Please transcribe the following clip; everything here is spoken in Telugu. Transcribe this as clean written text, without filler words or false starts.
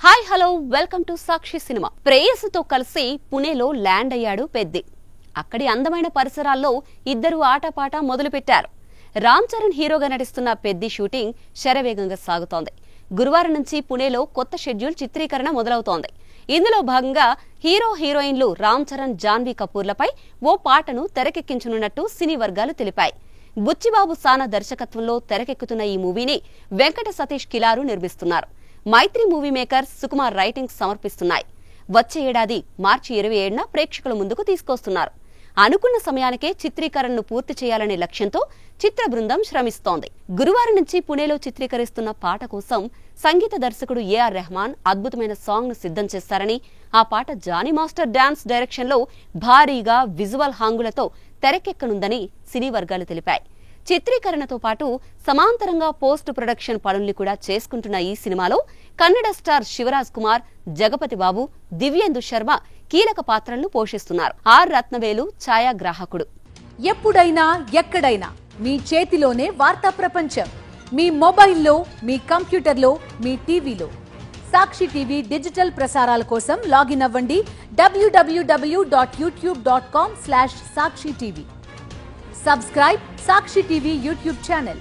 Hi hello welcome to Sakshi cinema. ప్రేయస్తో కలిసి పుణేలో ల్యాండ్ అయ్యాడు పెద్ది. అక్కడి అందమైన పరిసరాల్లో ఇద్దరు ఆటపాట మొదలుపెట్టారు. రామ్ చరణ్ హీరోగా నటిస్తున్న పెద్ది షూటింగ్ శరవేగంగా సాగుతోంది. గురువారం నుంచి పుణేలో కొత్త షెడ్యూల్ చిత్రీకరణ మొదలవుతోంది. ఇందులో భాగంగా హీరో హీరోయిన్లు రామ్ చరణ్, జాన్వీ కపూర్లపై ఓ పాటను తెరకెక్కించనున్నట్టు సినీ వర్గాలు తెలిపాయి. బుచ్చిబాబు సానా దర్శకత్వంలో తెరకెక్కుతున్న ఈ మూవీని వెంకట సతీష్ కిలారు నిర్మిస్తున్నారు. మైత్రి మూవీ మేకర్స్ సుకుమార్ రైటింగ్ సమర్పిస్తున్నాయి. వచ్చే ఏడాది మార్చి 27న ప్రేక్షకుల ముందుకు తీసుకొస్తున్నారు. అనుకున్న సమయానికే చిత్రీకరణను పూర్తి చేయాలనే లక్ష్యంతో చిత్ర బృందం శ్రమిస్తోంది. గురువారం నుంచి పుణేలో చిత్రీకరిస్తున్న పాట కోసం సంగీత దర్శకుడు ఏఆర్ రెహమాన్ అద్భుతమైన సాంగ్ ను సిద్ధం చేస్తారని, ఆ పాట జానీ మాస్టర్ డాన్స్ డైరెక్షన్ లో భారీగా విజువల్ హాంగులతో తెరకెక్కనుందని సినీ వర్గాలు తెలిపాయి. చిత్రీకరణతో పాటు సమాంతరంగా పోస్ట్ ప్రొడక్షన్ పనుల్ని కూడా చేసుకుంటున్న ఈ సినిమాలో కన్నడ స్టార్ శివరాజ్ కుమార్, జగపతి బాబు, దివ్యేందు శర్మ కీలక పాత్రలను పోషిస్తున్నారు. ఆర్ రత్నవేలు ఛాయాగ్రాహకుడు. ఎప్పుడైనా ఎక్కడైనా మీ చేతిలోనే వార్తా ప్రపంచం. మీ మొబైల్లో, మీ కంప్యూటర్లో, మీ టీవీలో. సాక్షి టీవీ డిజిటల్ ప్రసారాల కోసం లాగిన్ అవ్వండి www.youtube.com/sakshi tv. Subscribe Sakshi TV YouTube channel.